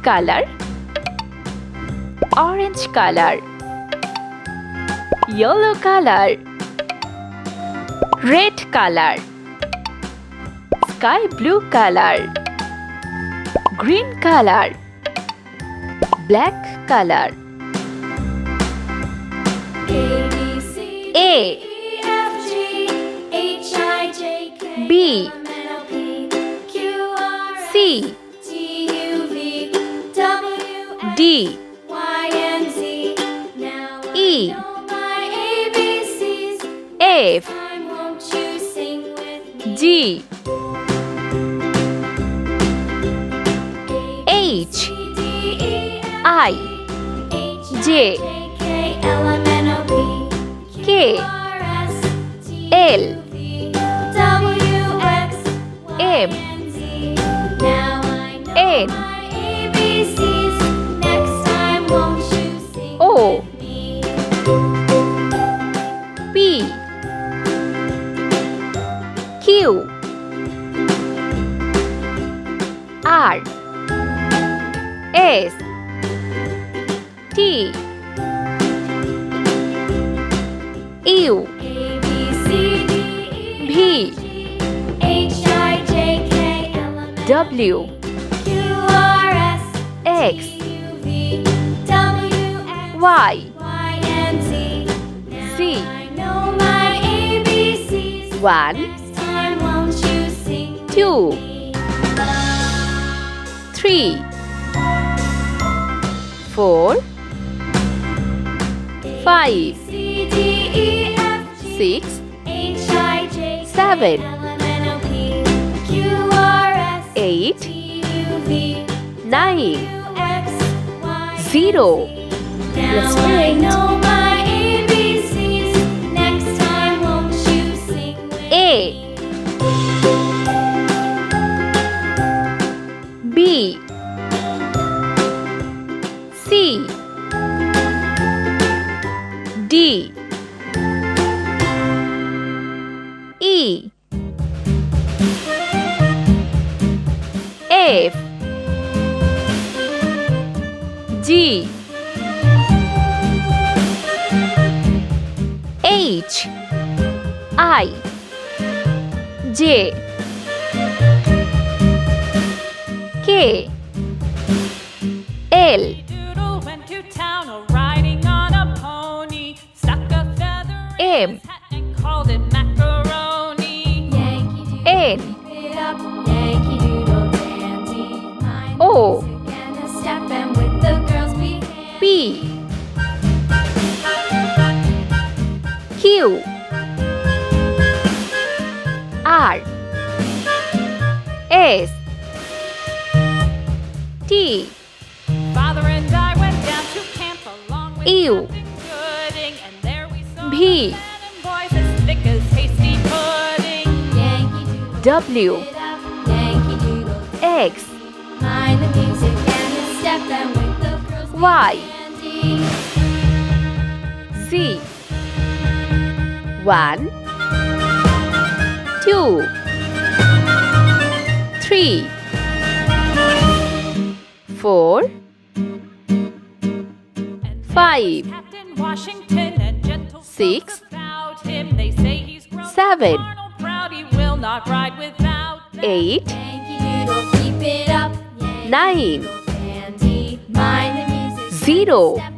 color, orange color, yellow color, red color, sky blue color, green color, black color. A, B, C, D, E, F, G, H, I, J, K, L, M, N, O, P, Q, R, S, T, U, V, W, X, Y, Z. 1, 2, 3, 4, 5, 6, 7, 8, 9, 0. Let's find A, B, C, D, E, F, G, H, I, J, K, L, M, N, O, P, Q, R, S, T, U, V, W, X, Y, Z. 1, 2, 3, 4, 5, 6, 7, 8, 9, 0.